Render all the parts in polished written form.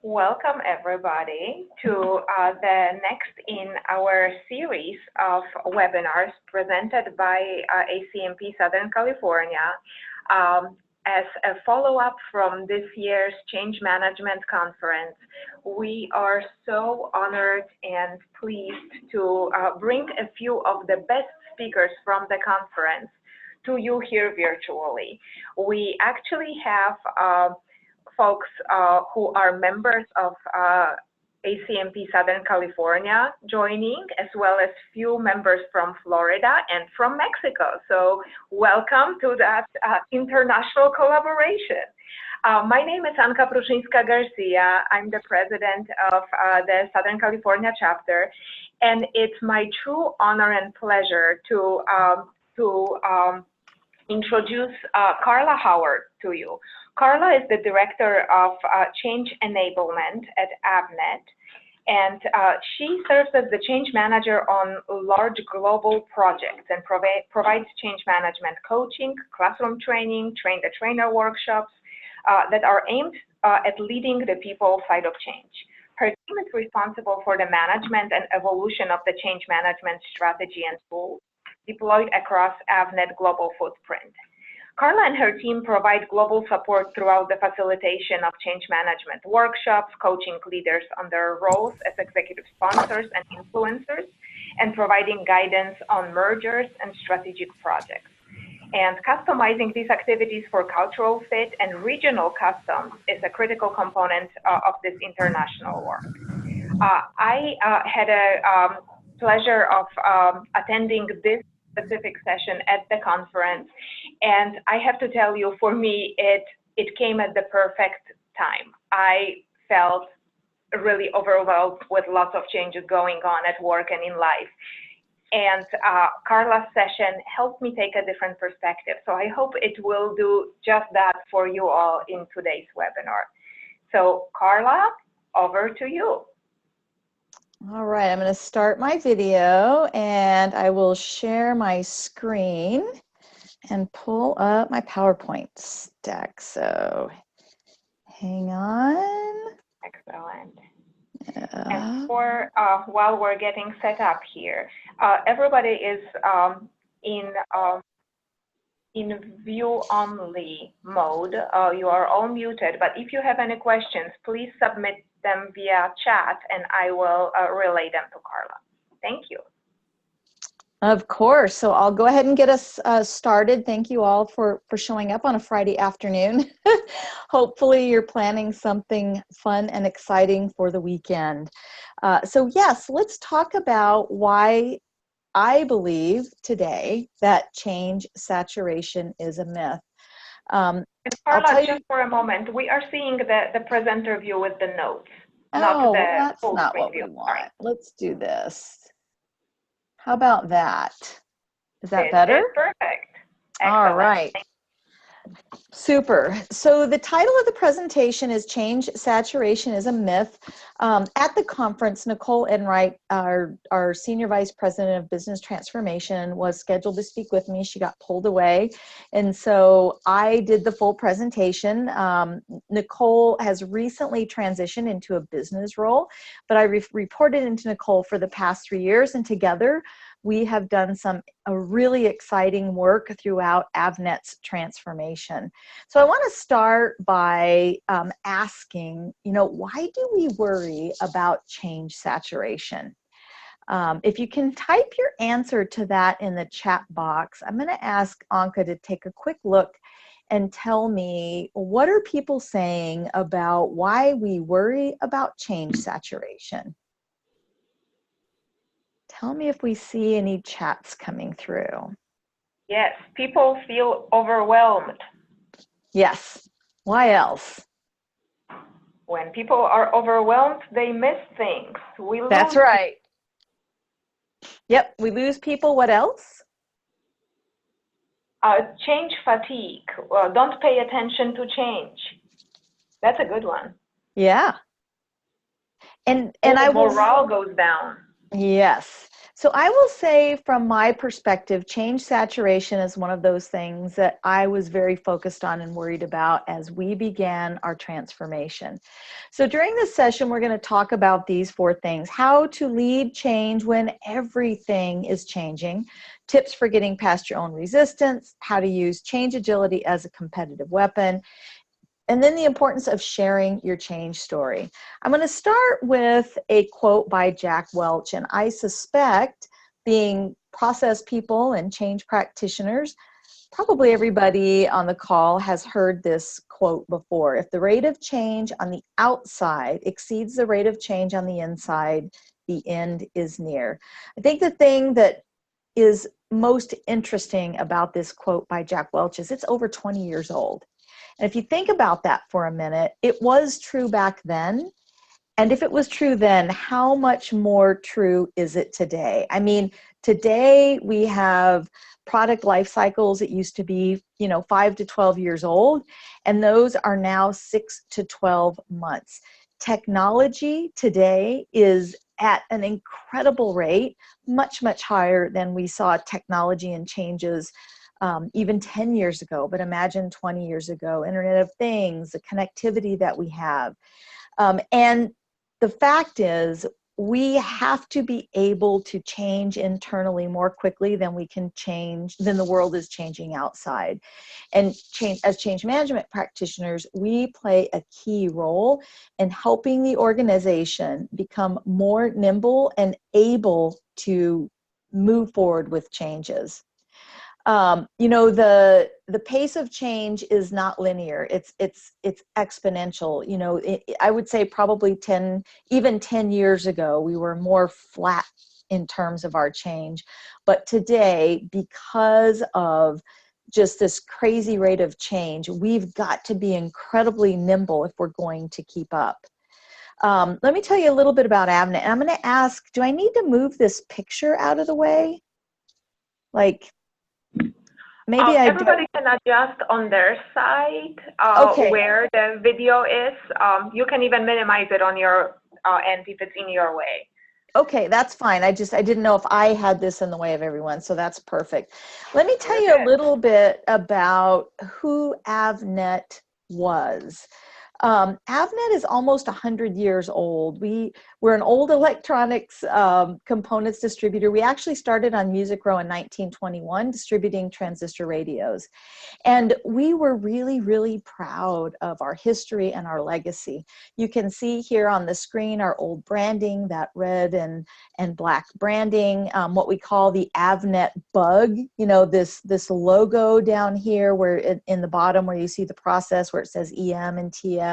Welcome everybody to the next in our series of webinars presented by ACMP Southern California as a follow-up from this year's Change Management Conference. We are so honored and pleased to bring a few of the best speakers from the conference to you here virtually. We actually have folks who are members of ACMP Southern California joining, as well as few members from Florida and from Mexico. So welcome to that international collaboration. My name is Anka Pruszyńska Garcia. I'm the president of the Southern California chapter, and it's my true honor and pleasure to introduce Carla Howard to you. Carla is the Director of Change Enablement at Avnet, and she serves as the Change Manager on large global projects and provides change management coaching, classroom training, train-the-trainer workshops that are aimed at leading the people side of change. Her team is responsible for the management and evolution of the change management strategy and tools deployed across Avnet global footprint. Carla and her team provide global support throughout the facilitation of change management workshops, coaching leaders on their roles as executive sponsors and influencers, and providing guidance on mergers and strategic projects. And customizing these activities for cultural fit and regional customs is a critical component of this international work. I had a pleasure of attending this specific session at the conference, and I have to tell you, for me, it came at the perfect time. I felt really overwhelmed with lots of changes going on at work and in life, and Carla's session helped me take a different perspective. So I hope it will do just that for you all in today's webinar. So Carla, over to you. All right, I'm going to start my video and I will share my screen and pull up my PowerPoint deck. So hang on. Excellent. And for while we're getting set up here, everybody is in view only mode. You are all muted, but if you have any questions, please submit them via chat and I will relay them to Carla. Thank you. Of course. So I'll go ahead and get us started. Thank you all for showing up on a Friday afternoon. Hopefully you're planning something fun and exciting for the weekend. So yes, let's talk about why I believe today that change saturation is a myth. Carla, just for a moment, we are seeing the presenter view with the notes. Oh, that's not what we want. Sorry. Let's do this. How about that? Is that better? It's perfect. Excellent. All right. Super. So the title of the presentation is Change Saturation is a Myth. At the conference, Nicole Enright, our Senior Vice President of Business Transformation, was scheduled to speak with me. She got pulled away. And so I did the full presentation. Nicole has recently transitioned into a business role, but I reported into Nicole for the past 3 years, and together we have done some really exciting work throughout Avnet's transformation. So I want to start by asking, why do we worry about change saturation? If you can type your answer to that in the chat box, I'm going to ask Anka to take a quick look and tell me, what are people saying about why we worry about change saturation? Tell me if we see any chats coming through. Yes, people feel overwhelmed. Yes. Why else? When people are overwhelmed, they miss things. That's right. Yep, we lose people. What else? Change fatigue. Don't pay attention to change. That's a good one. Yeah. And I will. Morale goes down. Yes. So I will say from my perspective, change saturation is one of those things that I was very focused on and worried about as we began our transformation. So during this session, we're going to talk about these 4 things: how to lead change when everything is changing, tips for getting past your own resistance, how to use change agility as a competitive weapon, and then the importance of sharing your change story. I'm going to start with a quote by Jack Welch, and I suspect, being process people and change practitioners, probably everybody on the call has heard this quote before. If the rate of change on the outside exceeds the rate of change on the inside, the end is near. I think the thing that is most interesting about this quote by Jack Welch is it's over 20 years old. And if you think about that for a minute, it was true back then. And if it was true then, how much more true is it today? I mean, today we have product life cycles that used to be, 5 to 12 years old, and those are now 6 to 12 months. Technology today is at an incredible rate, much, much higher than we saw technology and changes even 10 years ago, but imagine 20 years ago. Internet of Things, the connectivity that we have. And the fact is, we have to be able to change internally more quickly than we can change, than the world is changing outside. And as change management practitioners, we play a key role in helping the organization become more nimble and able to move forward with changes. The pace of change is not linear. It's exponential. I would say probably even 10 years ago, we were more flat in terms of our change. But today, because of just this crazy rate of change, we've got to be incredibly nimble if we're going to keep up. Let me tell you a little bit about Avnet. I'm going to ask, do I need to move this picture out of the way? Maybe everybody can adjust on their side okay. Where the video is. You can even minimize it on your end if it's in your way. Okay, that's fine. I didn't know if I had this in the way of everyone, so that's perfect. Let me tell you a little bit about who Avnet was. Avnet is almost 100 years old. We're an old electronics components distributor. We actually started on Music Row in 1921, distributing transistor radios. And we were really, really proud of our history and our legacy. You can see here on the screen our old branding, that red and black branding, what we call the Avnet bug, this logo down here where in the bottom where you see the process where it says EM and TS.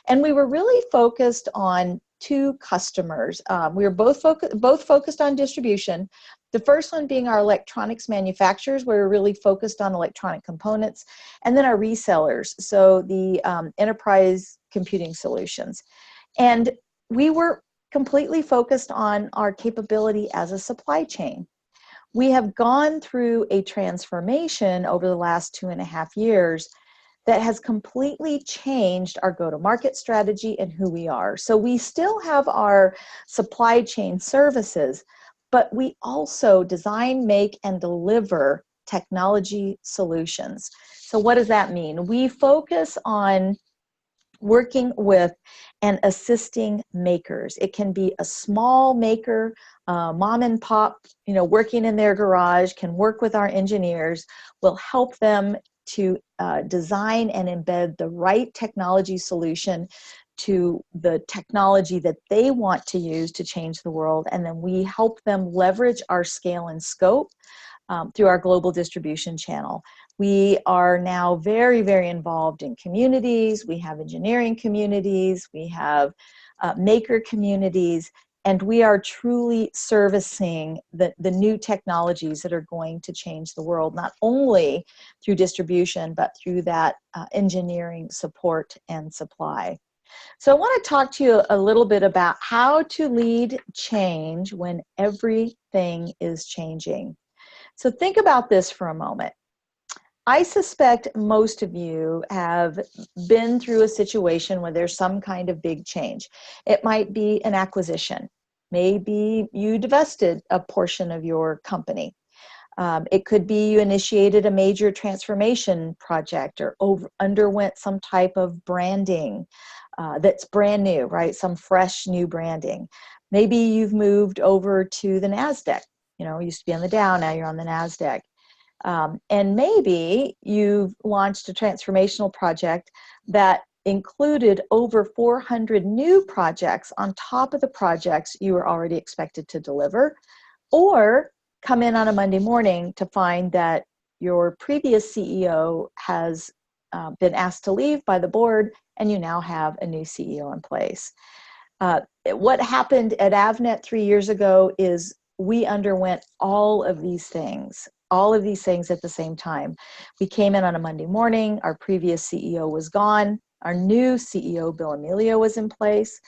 And we were really focused on 2 customers. We were both focused on distribution. The first one being our electronics manufacturers, where we're really focused on electronic components, and then our resellers, so the enterprise computing solutions. And we were completely focused on our capability as a supply chain. We have gone through a transformation over the last 2.5 years that has completely changed our go-to-market strategy and who we are. So we still have our supply chain services, but we also design, make, and deliver technology solutions. So what does that mean? We focus on working with and assisting makers. It can be a small maker, mom and pop, working in their garage, can work with our engineers. We'll help them to design and embed the right technology solution to the technology that they want to use to change the world. And then we help them leverage our scale and scope through our global distribution channel. We are now very, very involved in communities. We have engineering communities. We have maker communities. And we are truly servicing the new technologies that are going to change the world, not only through distribution, but through that engineering support and supply. So I want to talk to you a little bit about how to lead change when everything is changing. So think about this for a moment. I suspect most of you have been through a situation where there's some kind of big change. It might be an acquisition. Maybe you divested a portion of your company. It could be you initiated a major transformation project or underwent some type of branding that's brand new, right? Some fresh new branding. Maybe you've moved over to the NASDAQ. You know, used to be on the Dow, now you're on the NASDAQ. And maybe you've launched a transformational project that included over 400 new projects on top of the projects you were already expected to deliver, or come in on a Monday morning to find that your previous CEO has been asked to leave by the board, and you now have a new CEO in place. What happened at Avnet 3 years ago is we underwent all of these things at the same time. We came in on a Monday morning, our previous CEO was gone, our new CEO, Bill Emilio, was in place.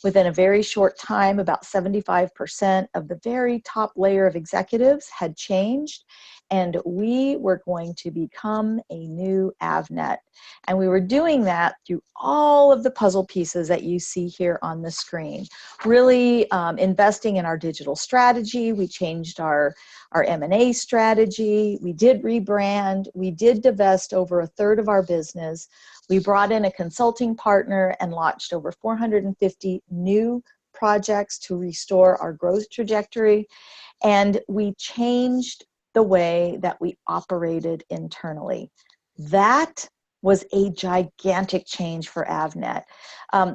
Within a very short time, about 75% of the very top layer of executives had changed, and we were going to become a new Avnet. And we were doing that through all of the puzzle pieces that you see here on the screen. Really investing in our digital strategy. We changed our M&A strategy. We did rebrand. We did divest over a third of our business. We brought in a consulting partner and launched over 450 new projects to restore our growth trajectory. And we changed the way that we operated internally. That was a gigantic change for Avnet.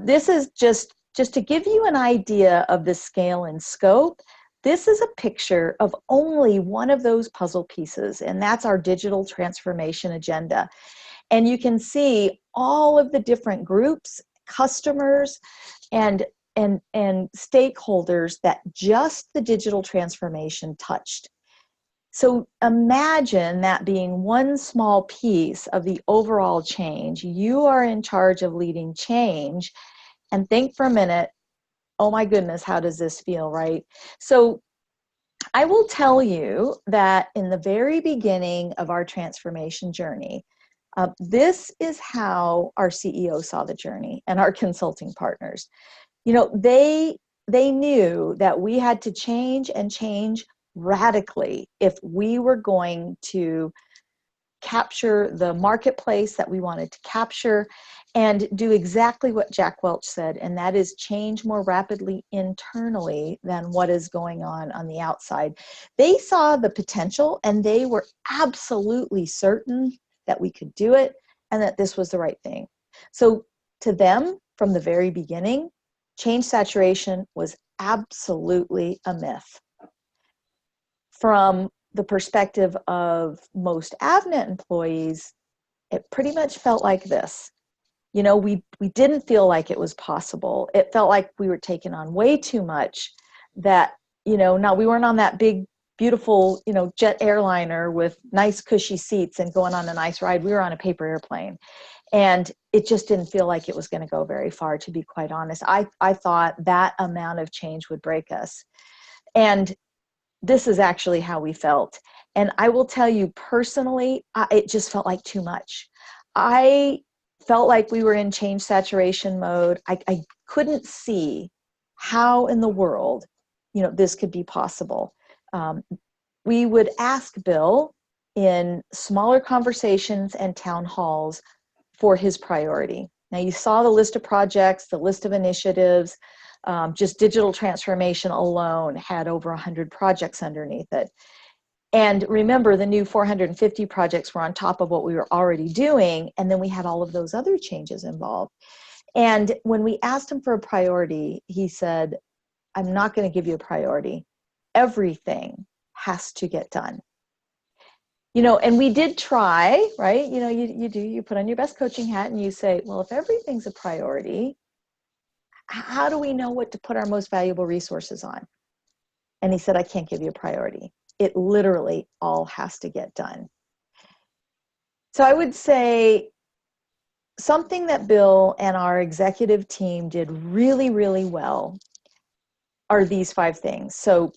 This is just to give you an idea of the scale and scope. This is a picture of only one of those puzzle pieces, and that's our digital transformation agenda. And you can see all of the different groups, customers, and stakeholders that just the digital transformation touched. So imagine that being one small piece of the overall change. You are in charge of leading change, and think for a minute, oh my goodness, how does this feel, right? So I will tell you that in the very beginning of our transformation journey, this is how our CEO saw the journey and our consulting partners. You know, they knew that we had to change and change radically if we were going to capture the marketplace that we wanted to capture and do exactly what Jack Welch said, and that is change more rapidly internally than what is going on the outside. They saw the potential, and they were absolutely certain that we could do it and that this was the right thing. So to them, from the very beginning, change saturation was absolutely a myth. From the perspective of most Avnet employees, it pretty much felt like this. You know, we didn't feel like it was possible. It felt like we were taking on way too much, that, you know, now we weren't on that big, beautiful, you know, jet airliner with nice cushy seats and going on a nice ride. We were on a paper airplane, and it just didn't feel like it was going to go very far, to be quite honest. I thought that amount of change would break us. And this is actually how we felt. And I will tell you personally, it just felt like too much. I felt like we were in change saturation mode. I couldn't see how in the world, you know, this could be possible. We would ask Bill in smaller conversations and town halls for his priority. Now, you saw the list of projects, the list of initiatives. Just digital transformation alone had over 100 projects underneath it. And remember, the new 450 projects were on top of what we were already doing, and then we had all of those other changes involved. And when we asked him for a priority, he said, I'm not going to give you a priority. Everything has to get done. You know, and we did try, right? You know, you put on your best coaching hat and you say, well, if everything's a priority, how do we know what to put our most valuable resources on? And he said, I can't give you a priority. It literally all has to get done. So I would say something that Bill and our executive team did really, really well are these 5 things. So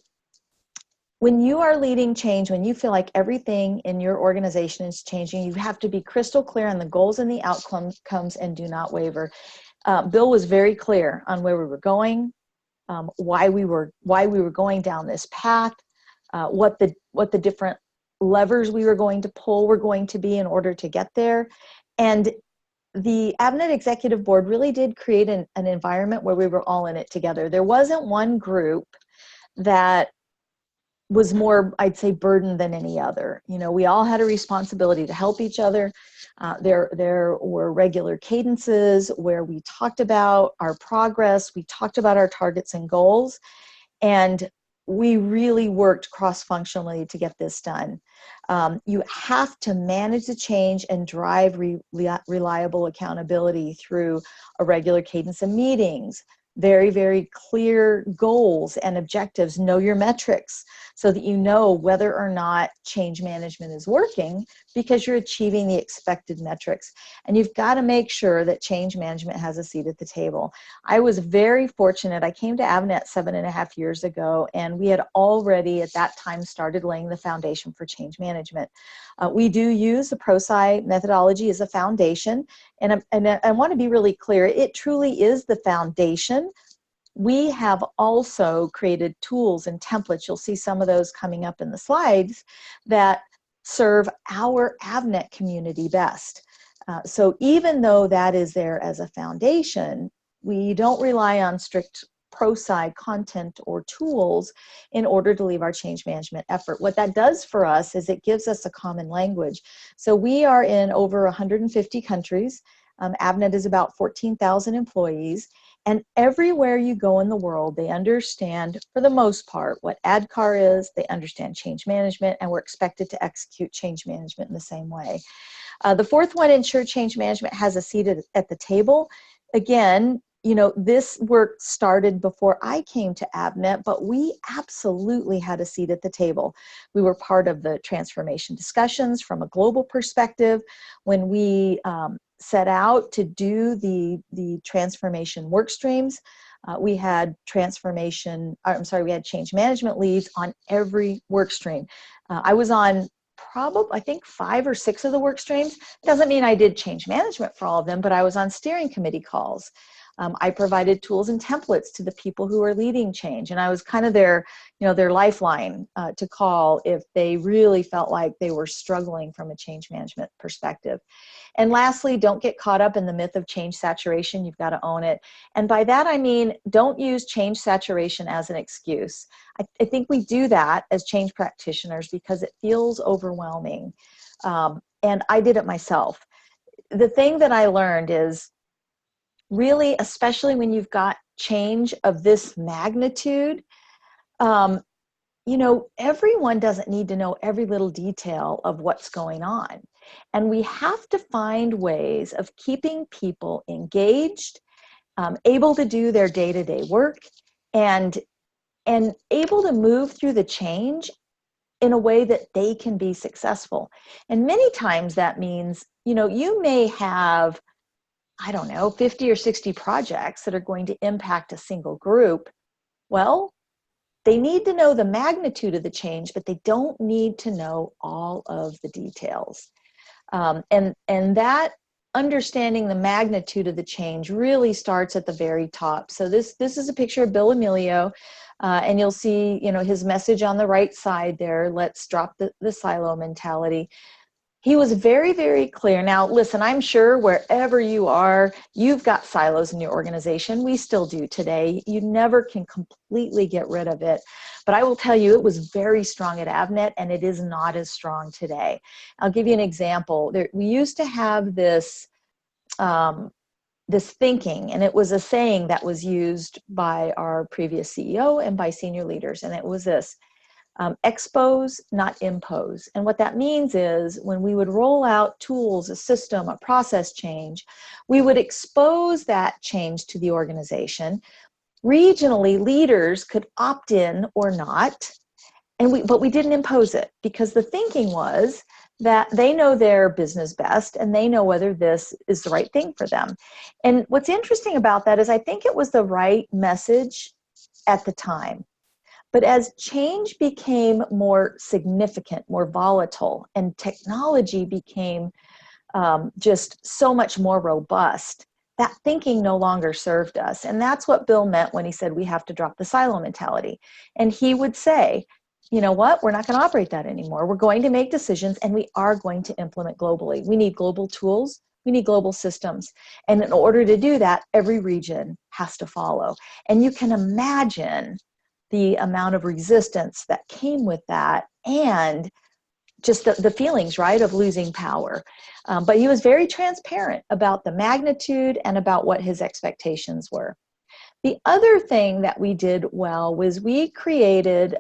when you are leading change, when you feel like everything in your organization is changing, you have to be crystal clear on the goals and the outcomes and do not waver. Bill was very clear on where we were going. why we were going down this path, what the different levers we were going to pull were going to be in order to get there. And the AVNet Executive Board really did create an environment where we were all in it together. There wasn't one group that was more, I'd say, burdened than any other. You know, we all had a responsibility to help each other. There were regular cadences where we talked about our progress, we talked about our targets and goals, and we really worked cross-functionally to get this done. You have to manage the change and drive reliable accountability through a regular cadence of meetings, very, very clear goals and objectives, know your metrics so that you know whether or not change management is working because you're achieving the expected metrics. And you've got to make sure that change management has a seat at the table. I was very fortunate. I came to AVNet 7.5 years ago, and we had already at that time started laying the foundation for change management. We do use the ProSci methodology as a foundation, and I want to be really clear, it truly is the foundation. We have also created tools and templates, you'll see some of those coming up in the slides, that serve our AVNet community best. So even though that is there as a foundation, we don't rely on strict ProSci content or tools in order to lead our change management effort. What that does for us is it gives us a common language. So we are in over 150 countries. AVNet is about 14,000 employees. And everywhere you go in the world, they understand, for the most part, what ADKAR is, they understand change management, and we're expected to execute change management in the same way. The fourth one, ensure change management has a seat at the table. Again, you know, this work started before I came to AVNet, but we absolutely had a seat at the table. We were part of the transformation discussions from a global perspective. When we set out to do the transformation work streams, we had we had change management leads on every work stream. I was on I think 5 or 6 of the work streams. Doesn't mean I did change management for all of them, but I was on steering committee calls. I provided tools and templates to the people who are leading change, and I was kind of their lifeline to call if they really felt like they were struggling from a change management perspective. And lastly, don't get caught up in the myth of change saturation. You've got to own it. And by that, I mean, don't use change saturation as an excuse. I think we do that as change practitioners because it feels overwhelming. And I did it myself. The thing that I learned is really, especially when you've got change of this magnitude, you know, everyone doesn't need to know every little detail of what's going on. And we have to find ways of keeping people engaged, able to do their day-to-day work, and able to move through the change in a way that they can be successful. And many times that means, you know, you may have, I don't know, 50 or 60 projects that are going to impact a single group. Well, they need to know the magnitude of the change, but they don't need to know all of the details. And that understanding the magnitude of the change really starts at the very top. So this is a picture of Bill Emilio, and you'll see, you know, his message on the right side there, let's drop the silo mentality. He was very, very clear. Now, listen, I'm sure wherever you are, you've got silos in your organization. We still do today. You never can completely get rid of it. But I will tell you, it was very strong at AVNet, and it is not as strong today. I'll give you an example. We used to have this thinking, and it was a saying that was used by our previous CEO and by senior leaders, and it was this: expose, not impose. And what that means is when we would roll out tools, a system, a process change, we would expose that change to the organization. Regionally, leaders could opt in or not, but we didn't impose it because the thinking was that they know their business best and they know whether this is the right thing for them. And what's interesting about that is I think it was the right message at the time. But as change became more significant, more volatile, and technology became just so much more robust, that thinking no longer served us. And that's what Bill meant when he said we have to drop the silo mentality. And he would say, you know what, we're not going to operate that anymore. We're going to make decisions, and we are going to implement globally. We need global tools. We need global systems. And in order to do that, every region has to follow. And you can imagine the amount of resistance that came with that, and just the feelings, right, of losing power. But he was very transparent about the magnitude and about what his expectations were. The other thing that we did well was we created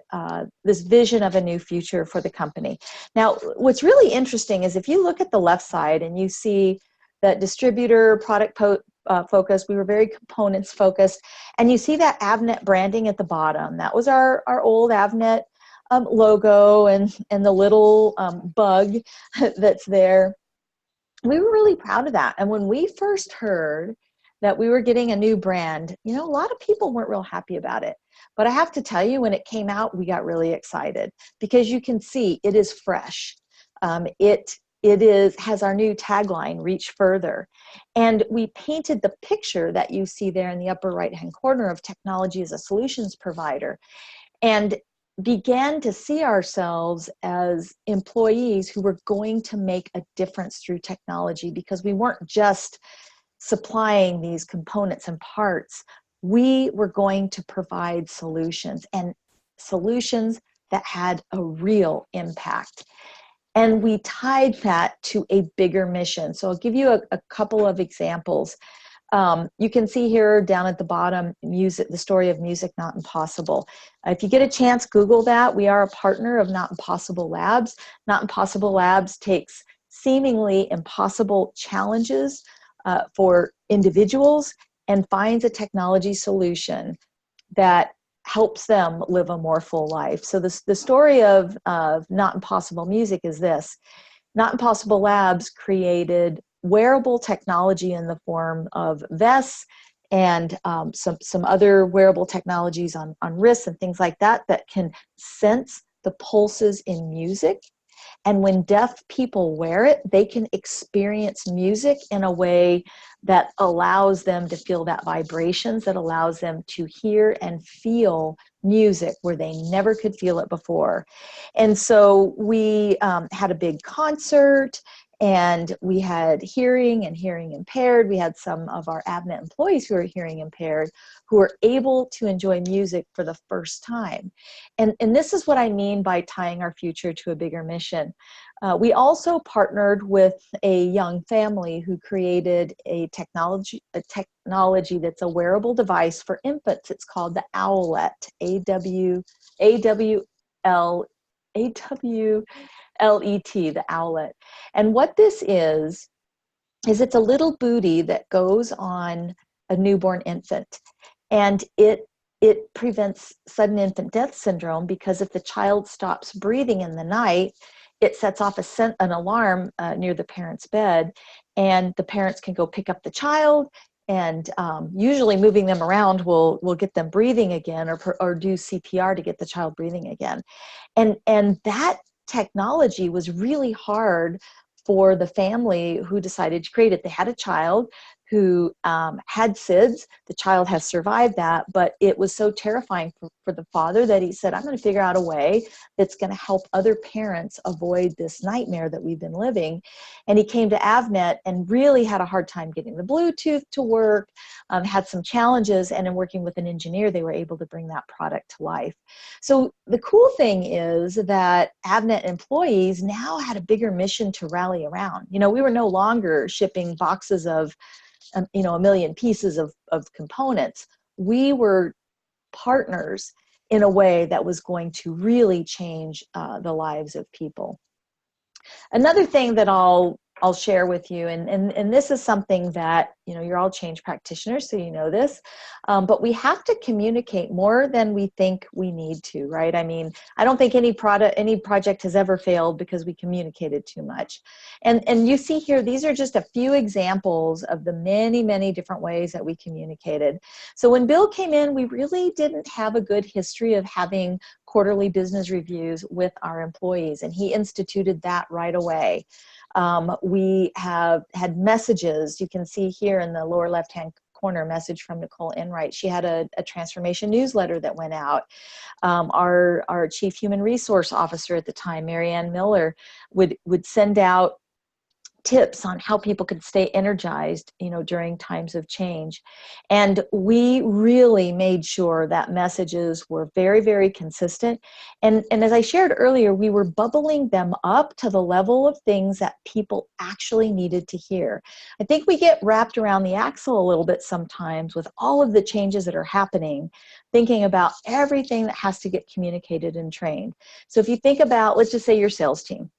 this vision of a new future for the company. Now, what's really interesting is if you look at the left side and you see that distributor, product focused, we were very components focused, and you see that Avnet branding at the bottom. That was our old Avnet logo and the little bug that's there. We were really proud of that. And when we first heard that we were getting a new brand, you know, a lot of people weren't real happy about it. But I have to tell you, when it came out, we got really excited because you can see it is fresh. It has our new tagline, reach further. And we painted the picture that you see there in the upper right-hand corner of technology as a solutions provider, and began to see ourselves as employees who were going to make a difference through technology, because we weren't just supplying these components and parts. We were going to provide solutions, and solutions that had a real impact. And we tied that to a bigger mission. So I'll give you a couple of examples. You can see here down at the bottom, music, the story of music not impossible. If you get a chance, Google that. We are a partner of Not Impossible Labs. Not Impossible Labs takes seemingly impossible challenges for individuals and finds a technology solution that helps them live a more full life. So the story of Not Impossible Music is this. Not Impossible Labs created wearable technology in the form of vests and some other wearable technologies on wrists and things like that that can sense the pulses in music. And when deaf people wear it, they can experience music in a way that allows them to feel that vibrations, that allows them to hear and feel music where they never could feel it before. And so we had a big concert, and we had hearing and hearing impaired. We had some of our Avnet employees who are hearing impaired who were able to enjoy music for the first time. And this is what I mean by tying our future to a bigger mission. We also partnered with a young family who created a technology that's a wearable device for infants. It's called the Owlet, A-W-L-E-T, the Owlet. And what this is it's a little booty that goes on a newborn infant. And it prevents sudden infant death syndrome, because if the child stops breathing in the night, it sets off an alarm near the parent's bed, and the parents can go pick up the child, and usually moving them around will get them breathing again, or do CPR to get the child breathing again. And that technology was really hard for the family who decided to create it. They had a child who had SIDS. The child has survived that, but it was so terrifying for the father that he said, I'm going to figure out a way that's going to help other parents avoid this nightmare that we've been living. And he came to Avnet and really had a hard time getting the Bluetooth to work, had some challenges, and in working with an engineer, they were able to bring that product to life. So the cool thing is that Avnet employees now had a bigger mission to rally around. You know, we were no longer shipping boxes of a million pieces of components. We were partners in a way that was going to really change the lives of people. Another thing that I'll share with you, and this is something that, you're all change practitioners, so you know this, but we have to communicate more than we think we need to, right? I mean, I don't think any project has ever failed because we communicated too much. And you see here, these are just a few examples of the many, many different ways that we communicated. So when Bill came in, we really didn't have a good history of having quarterly business reviews with our employees, and he instituted that right away. We have had messages. You can see here in the lower left-hand corner, message from Nicole Enright. She had a transformation newsletter that went out. Our chief human resource officer at the time, Marianne Miller, would send out tips on how people could stay energized, during times of change. And we really made sure that messages were very, very consistent. And as I shared earlier, we were bubbling them up to the level of things that people actually needed to hear. I think we get wrapped around the axle a little bit sometimes with all of the changes that are happening, thinking about everything that has to get communicated and trained. So if you think about, let's just say your sales team.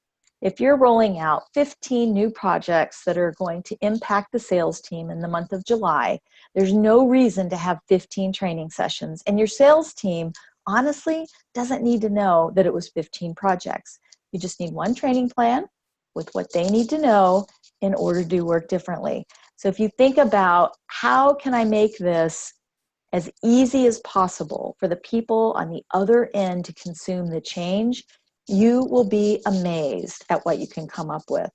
If you're rolling out 15 new projects that are going to impact the sales team in the month of July, there's no reason to have 15 training sessions. And your sales team, honestly, doesn't need to know that it was 15 projects. You just need one training plan with what they need to know in order to do work differently. So if you think about how can I make this as easy as possible for the people on the other end to consume the change, you will be amazed at what you can come up with.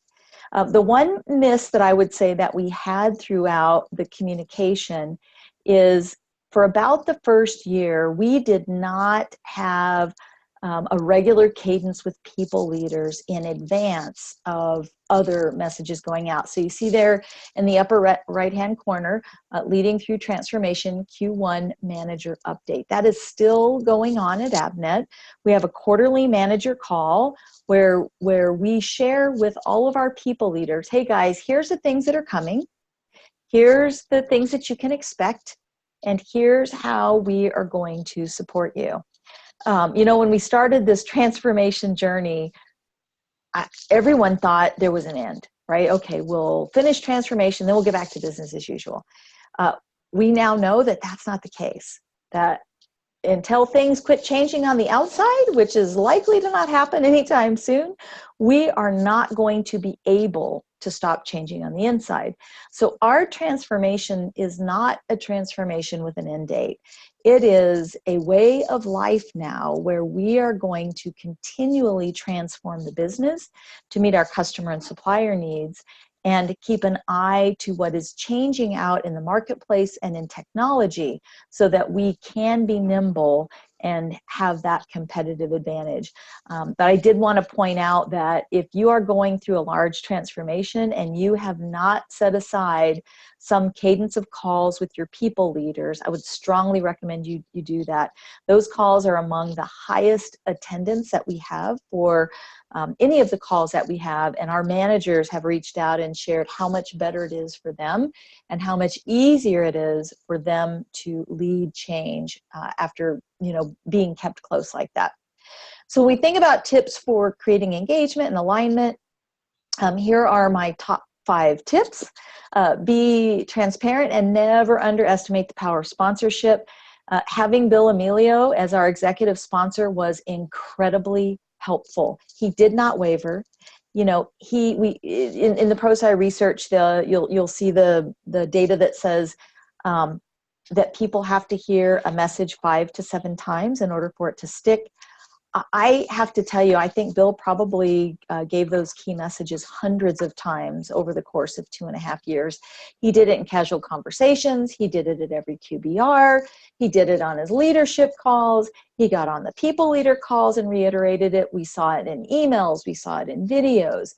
The one miss that I would say that we had throughout the communication is for about the first year, we did not have a regular cadence with people leaders in advance of other messages going out. So you see there in the upper right-hand corner, leading through transformation Q1 manager update. That is still going on at Avnet. We have a quarterly manager call where we share with all of our people leaders, hey guys, here's the things that are coming. Here's the things that you can expect. And here's how we are going to support you. When we started this transformation journey, everyone thought there was an end, right? Okay, we'll finish transformation, then we'll get back to business as usual. We now know that that's not the case, that until things quit changing on the outside, which is likely to not happen anytime soon, we are not going to be able to stop changing on the inside. So our transformation is not a transformation with an end date. It is a way of life now where we are going to continually transform the business to meet our customer and supplier needs and keep an eye to what is changing out in the marketplace and in technology so that we can be nimble and have that competitive advantage. But I did want to point out that if you are going through a large transformation and you have not set aside some cadence of calls with your people leaders, I would strongly recommend you do that. Those calls are among the highest attendance that we have for any of the calls that we have, and our managers have reached out and shared how much better it is for them and how much easier it is for them to lead change after being kept close like that. So when we think about tips for creating engagement and alignment, here are my top 5 tips. Be transparent and never underestimate the power of sponsorship. Having Bill Emilio as our executive sponsor was incredibly helpful. He did not waver. In the ProSci research, you'll see the data that says that people have to hear a message 5 to 7 times in order for it to stick. I have to tell you, I think Bill probably gave those key messages hundreds of times over the course of 2.5 years. He did it in casual conversations. He did it at every QBR. He did it on his leadership calls. He got on the people leader calls and reiterated it. We saw it in emails. We saw it in videos.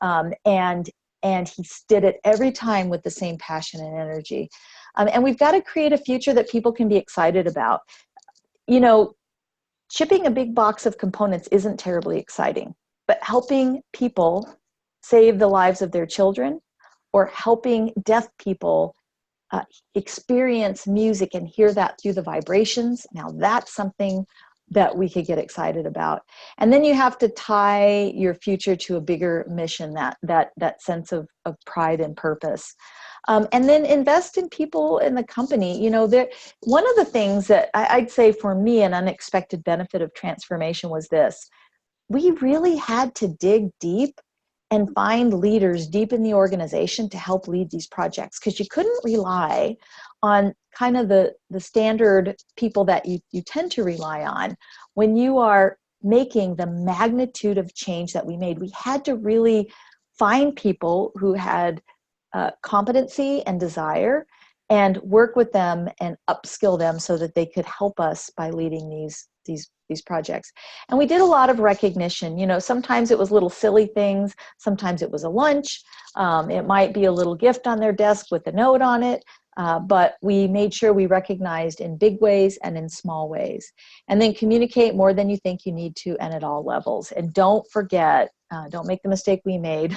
And he did it every time with the same passion and energy. And we've got to create a future that people can be excited about. Shipping a big box of components isn't terribly exciting, but helping people save the lives of their children or helping deaf people experience music and hear that through the vibrations, now that's something that we could get excited about. And then you have to tie your future to a bigger mission, that sense of pride and purpose. And then invest in people in the company. One of the things that I'd say for me, an unexpected benefit of transformation was this. We really had to dig deep and find leaders deep in the organization to help lead these projects, because you couldn't rely on kind of the standard people that you tend to rely on when you are making the magnitude of change that we made. We had to really find people who had competency and desire, and work with them and upskill them so that they could help us by leading these projects. And we did a lot of recognition. You know, sometimes it was little silly things, sometimes it was a lunch, it might be a little gift on their desk with a note on it, but we made sure we recognized in big ways and in small ways. And then communicate more than you think you need to, and at all levels. And don't forget, don't make the mistake we made,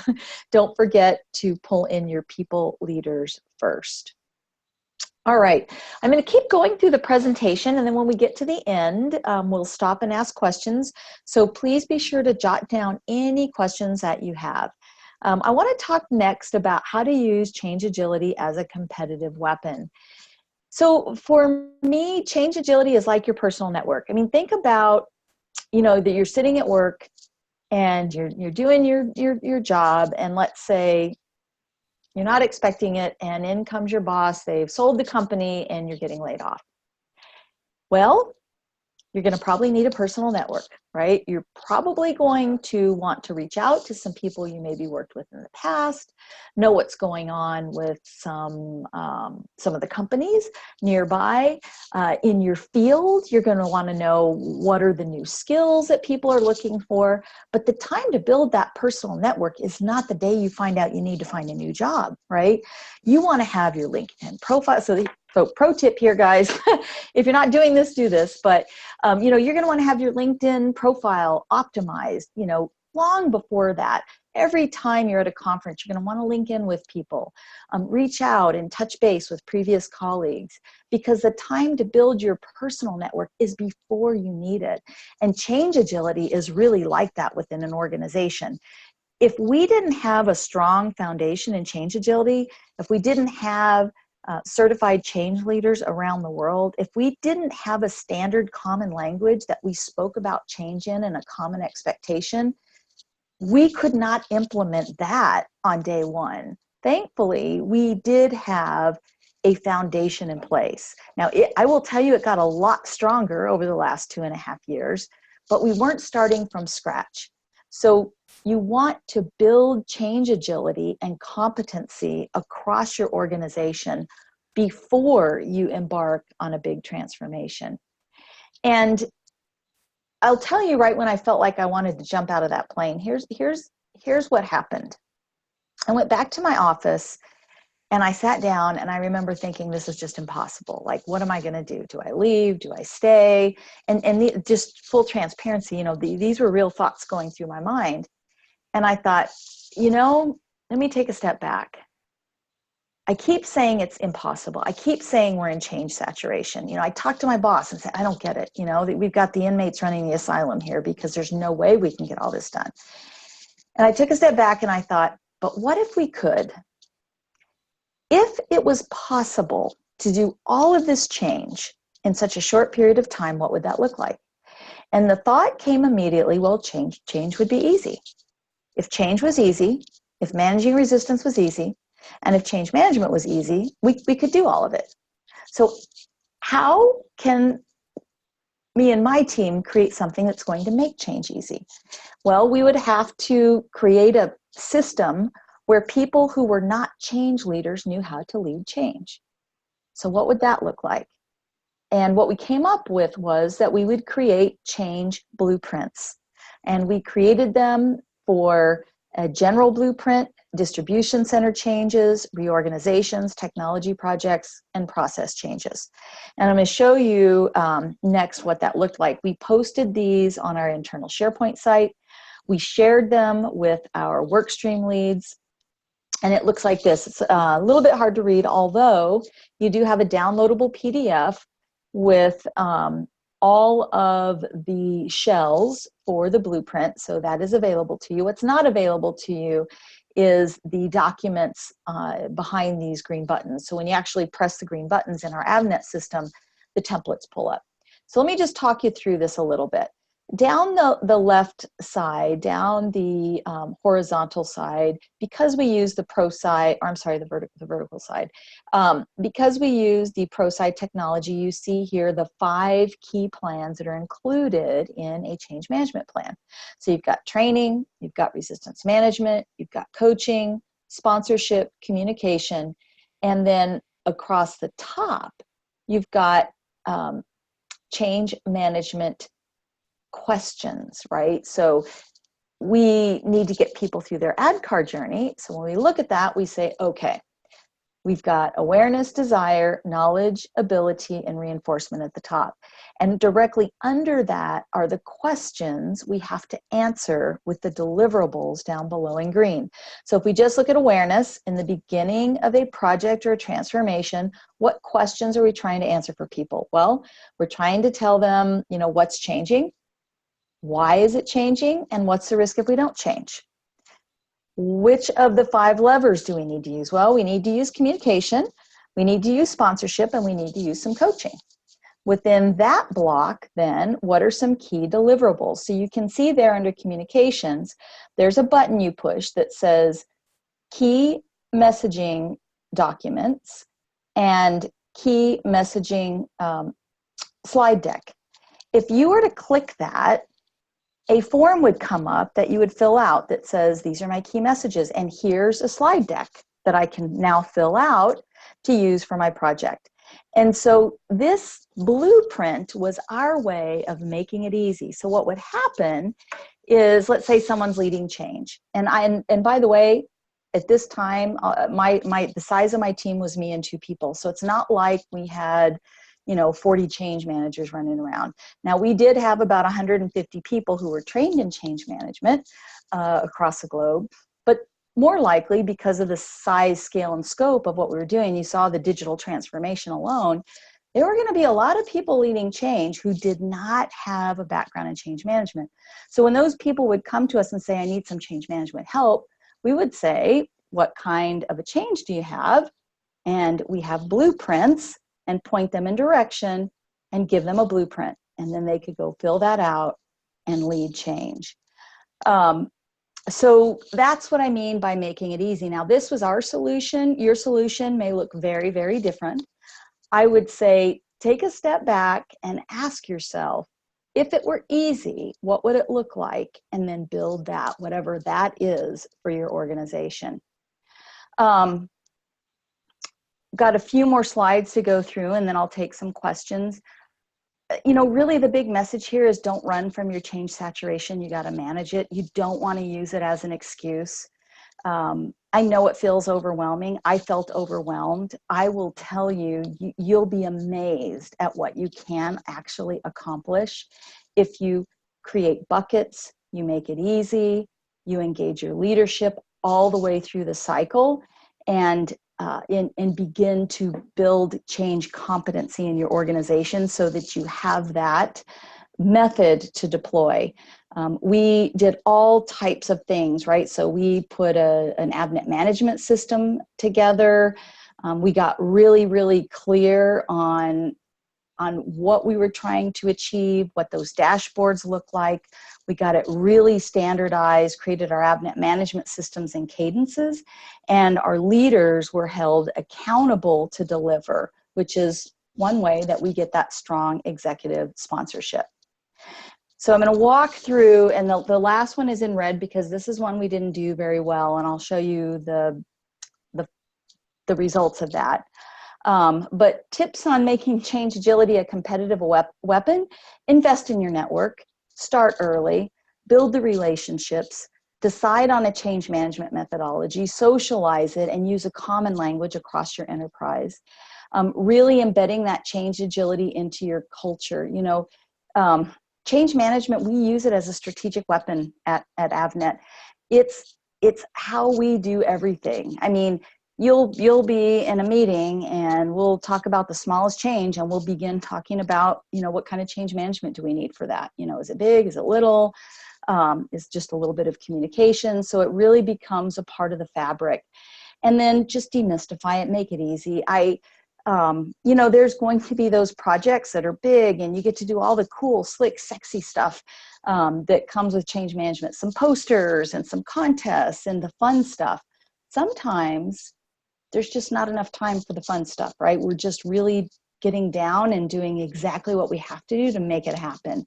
don't forget to pull in your people leaders first. All right, I'm going to keep going through the presentation, and then when we get to the end, we'll stop and ask questions. So please be sure to jot down any questions that you have. I want to talk next about how to use change agility as a competitive weapon. So for me, change agility is like your personal network. I mean, think about, you know, that you're sitting at work and you're doing your job, and let's say you're not expecting it, and in comes your boss, they've sold the company, and you're getting laid off. Well, you're going to probably need a personal network, right? You're probably going to want to reach out to some people you maybe worked with in the past, know what's going on with some of the companies nearby. In your field, you're going to want to know what are the new skills that people are looking for. But the time to build that personal network is not the day you find out you need to find a new job, right? You want to have your LinkedIn profile. So pro tip here, guys, if you're not doing this, do this. But, you know, you're going to want to have your LinkedIn profile optimized, you know, long before that. Every time you're at a conference, you're going to want to link in with people, reach out and touch base with previous colleagues, because the time to build your personal network is before you need it. And change agility is really like that within an organization. If we didn't have a strong foundation in change agility, if we didn't have certified change leaders around the world, if we didn't have a standard common language that we spoke about change in and a common expectation, we could not implement that on day one. Thankfully, we did have a foundation in place. Now, I will tell you, it got a lot stronger over the last 2.5 years, but we weren't starting from scratch. So you want to build change agility and competency across your organization before you embark on a big transformation. And I'll tell you, right when I felt like I wanted to jump out of that plane, here's what happened. I went back to my office and I sat down, and I remember thinking, this is just impossible. Like, what am I going to do? Do I leave? Do I stay? And just full transparency, you know, these were real thoughts going through my mind. And I thought, you know, let me take a step back. I keep saying it's impossible. I keep saying we're in change saturation. You know, I talked to my boss and said, I don't get it. You know, we've got the inmates running the asylum here because there's no way we can get all this done. And I took a step back and I thought, but what if we could? If it was possible to do all of this change in such a short period of time, what would that look like? And the thought came immediately, well, change would be easy. If change was easy, if managing resistance was easy, and if change management was easy, we could do all of it. So how can me and my team create something that's going to make change easy? Well, we would have to create a system where people who were not change leaders knew how to lead change. So what would that look like? And what we came up with was that we would create change blueprints. And we created them for a general blueprint, distribution center changes, reorganizations, technology projects, and process changes. And I'm going to show you next what that looked like. We posted these on our internal SharePoint site. We shared them with our workstream leads. And it looks like this. It's a little bit hard to read, although you do have a downloadable PDF with all of the shells for the blueprint. So that is available to you. What's not available to you is the documents behind these green buttons. So when you actually press the green buttons in our AVNet system, the templates pull up. So let me just talk you through this a little bit. Down the left side, down the horizontal side, because we use the ProSci, or I'm sorry, the vertical side, because we use the ProSci technology, you see here the 5 key plans that are included in a change management plan. So you've got training, you've got resistance management, you've got coaching, sponsorship, communication, and then across the top, you've got change management questions, right? So we need to get people through their ADKAR journey. So when we look at that, we say, okay, we've got awareness, desire, knowledge, ability, and reinforcement at the top. And directly under that are the questions we have to answer with the deliverables down below in green. So if we just look at awareness in the beginning of a project or a transformation, what questions are we trying to answer for people? Well, we're trying to tell them, you know, what's changing, why is it changing, and what's the risk if we don't change? Which of the 5 levers do we need to use? Well, we need to use communication, we need to use sponsorship, and we need to use some coaching. Within that block, then, what are some key deliverables? So you can see there under communications, there's a button you push that says key messaging documents and key messaging slide deck. If you were to click that, a form would come up that you would fill out that says, these are my key messages, and here's a slide deck that I can now fill out to use for my project. And so this blueprint was our way of making it easy. So what would happen is, let's say someone's leading change. And by the way, at this time, the size of my team was me and 2 people. So it's not like we had, you know, 40 change managers running around. Now, we did have about 150 people who were trained in change management across the globe, but more likely because of the size, scale, and scope of what we were doing, you saw the digital transformation alone, there were going to be a lot of people leading change who did not have a background in change management. So when those people would come to us and say, I need some change management help, we would say, what kind of a change do you have? And we have blueprints, and point them in direction and give them a blueprint. And then they could go fill that out and lead change. So that's what I mean by making it easy. Now, this was our solution. Your solution may look very, very different. I would say take a step back and ask yourself, if it were easy, what would it look like? And then build that, whatever that is for your organization. Got a few more slides to go through, and then I'll take some questions. You know, really the big message here is don't run from your change saturation. You got to manage it. You don't want to use it as an excuse. I know it feels overwhelming. I felt overwhelmed. I will tell you, you'll be amazed at what you can actually accomplish if you create buckets, you make it easy, you engage your leadership all the way through the cycle, and begin to build change competency in your organization so that you have that method to deploy. We did all types of things, right? So we put an ABNet management system together. We got really, really clear on what we were trying to achieve, what those dashboards look like. We got it really standardized, created our ABNet management systems and cadences, and our leaders were held accountable to deliver, which is one way that we get that strong executive sponsorship. So I'm going to walk through, and the last one is in red because this is one we didn't do very well, and I'll show you the results of that. But tips on making change agility a competitive weapon: invest in your network, start early, build the relationships, decide on a change management methodology, socialize it, and use a common language across your enterprise. Really embedding that change agility into your culture. You know, change management, we use it as a strategic weapon at AVNet. It's how we do everything. I mean, you'll be in a meeting and we'll talk about the smallest change, and we'll begin talking about, you know, what kind of change management do we need for that? You know, is it big? Is it little? Is just a little bit of communication? So it really becomes a part of the fabric. And then just demystify it, make it easy. you know, there's going to be those projects that are big and you get to do all the cool, slick, sexy stuff that comes with change management, some posters and some contests and the fun stuff. Sometimes there's just not enough time for the fun stuff, right? We're just really getting down and doing exactly what we have to do to make it happen.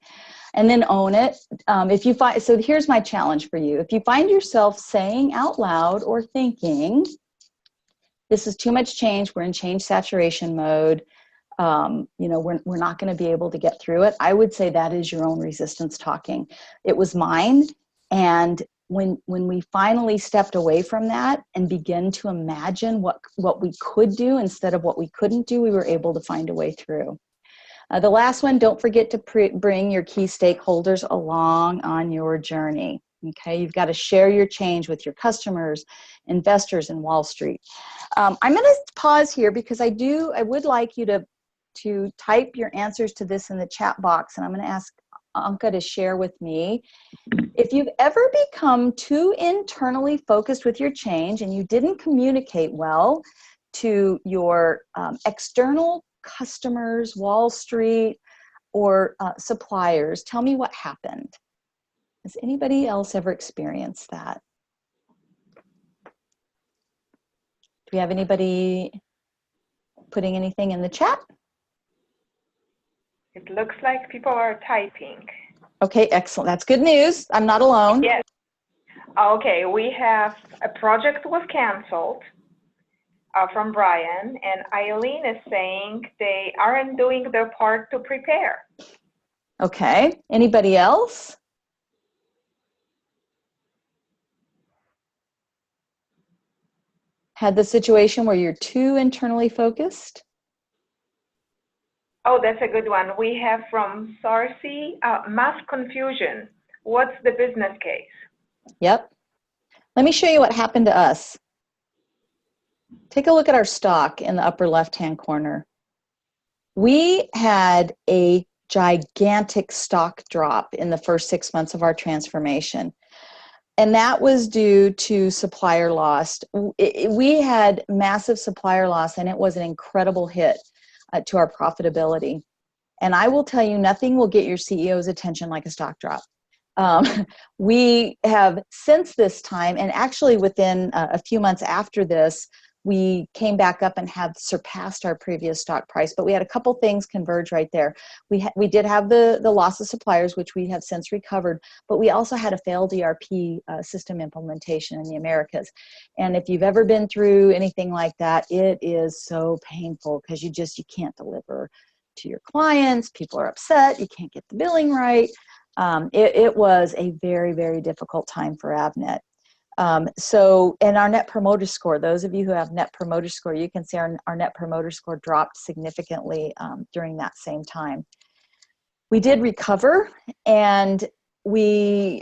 And then own it. If you find, so here's my challenge for you. If you find yourself saying out loud or thinking, this is too much change, we're in change saturation mode, you know, we're not going to be able to get through it, I would say that is your own resistance talking. It was mine. And when we finally stepped away from that and begin to imagine what we could do instead of what we couldn't do, we were able to find a way through. The last one, don't forget to bring your key stakeholders along on your journey. Okay, you've got to share your change with your customers, investors, and Wall Street. I'm going to pause here because I would like you to type your answers to this in the chat box, and I'm going to ask Anka to share with me. If you've ever become too internally focused with your change and you didn't communicate well to your external customers, Wall Street, or suppliers, tell me what happened. Has anybody else ever experienced that? Do we have anybody putting anything in the chat? It looks like people are typing. Okay, excellent. That's good news. I'm not alone. Yes. Okay, we have a project was canceled from Brian, and Eileen is saying they aren't doing their part to prepare. Okay, anybody else? Had the situation where you're too internally focused? Oh, that's a good one. We have from Sarsi, mass confusion. What's the business case? Yep. Let me show you what happened to us. Take a look at our stock in the upper left-hand corner. We had a gigantic stock drop in the first 6 months of our transformation. And that was due to supplier loss. We had massive supplier loss, and it was an incredible hit to our profitability. And I will tell you, nothing will get your CEO's attention like a stock drop. We have since this time, and actually within a few months after this, we came back up and have surpassed our previous stock price. But we had a couple things converge right there. We did have the loss of suppliers, which we have since recovered, but we also had a failed ERP system implementation in the Americas. And if you've ever been through anything like that, it is so painful because you can't deliver to your clients. People are upset. You can't get the billing right. It was a very, very difficult time for Avnet. And our net promoter score, those of you who have net promoter score, you can see our net promoter score dropped significantly during that same time. We did recover, and when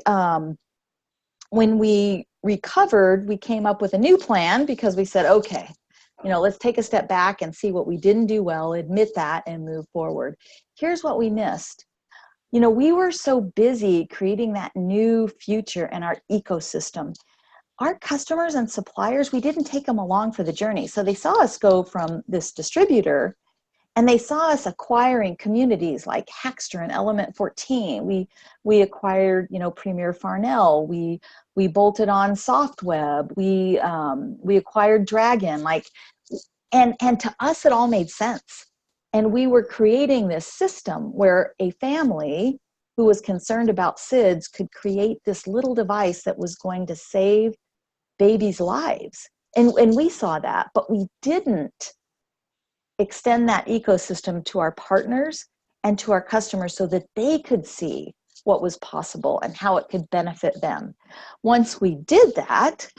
we recovered, we came up with a new plan because we said, okay, let's take a step back and see what we didn't do well, admit that, and move forward. Here's what we missed. We were so busy creating that new future in our ecosystem. Our customers and suppliers, we didn't take them along for the journey. So they saw us go from this distributor, and they saw us acquiring communities like Hackster and Element 14. We acquired, Premier Farnell. We bolted on SoftWeb. We acquired Dragon. And to us, it all made sense. And we were creating this system where a family who was concerned about SIDS could create this little device that was going to save babies' lives. And we saw that, but we didn't extend that ecosystem to our partners and to our customers so that they could see what was possible and how it could benefit them. Once we did that,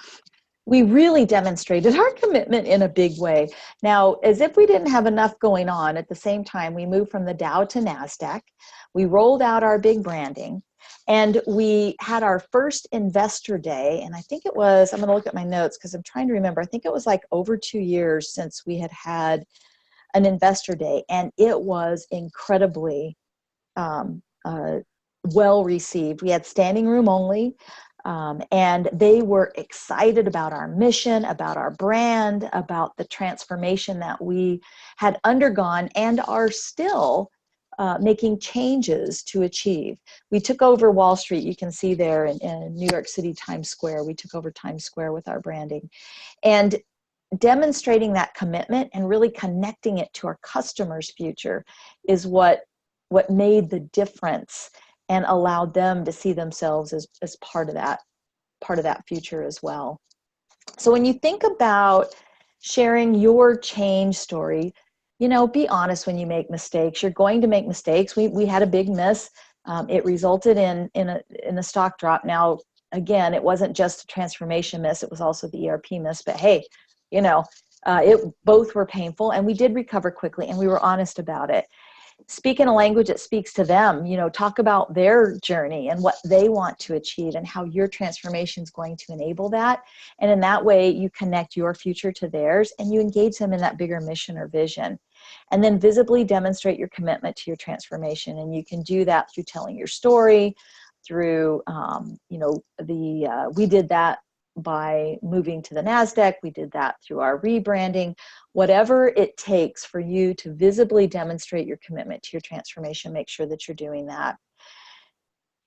we really demonstrated our commitment in a big way. Now, as if we didn't have enough going on, at the same time, we moved from the Dow to NASDAQ. We rolled out our big branding, and we had our first investor day. And I think it was, I'm going to look at my notes because I'm trying to remember. I think it was like over 2 years since we had an investor day, and it was incredibly well received. We had standing room only. And they were excited about our mission, about our brand, about the transformation that we had undergone and are still making changes to achieve. We took over Wall Street. You can see there in New York City, Times Square. We took over Times Square with our branding. And demonstrating that commitment and really connecting it to our customers' future is what made the difference and allowed them to see themselves as part of that future as well. So when you think about sharing your change story, be honest when you make mistakes. You're going to make mistakes. We had a big miss. It resulted in a stock drop. Now, again, it wasn't just a transformation miss. It was also the ERP miss. But hey, both were painful, and we did recover quickly, and we were honest about it. Speak in a language that speaks to them. Talk about their journey and what they want to achieve and how your transformation is going to enable that. And in that way, you connect your future to theirs and you engage them in that bigger mission or vision. And then visibly demonstrate your commitment to your transformation. And you can do that through telling your story, through, we did that by moving to the NASDAQ. We did that through our rebranding. Whatever it takes for you to visibly demonstrate your commitment to your transformation, make sure that you're doing that.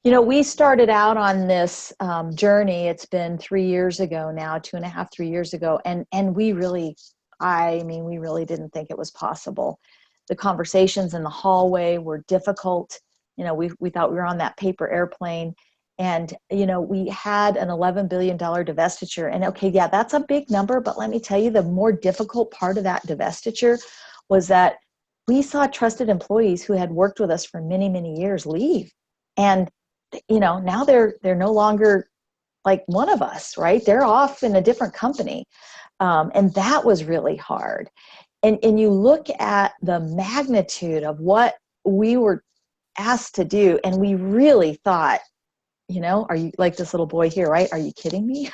We started out on this journey. It's been 3 years ago now, 2.5, 3 years ago. And we really didn't think it was possible. The conversations in the hallway were difficult. We thought we were on that paper airplane. And, we had an $11 billion divestiture. And okay, yeah, that's a big number. But let me tell you, the more difficult part of that divestiture was that we saw trusted employees who had worked with us for many, many years leave. And, now they're no longer like one of us, right? They're off in a different company. And that was really hard. And you look at the magnitude of what we were asked to do. And we really thought, are you like this little boy here, right? Are you kidding me?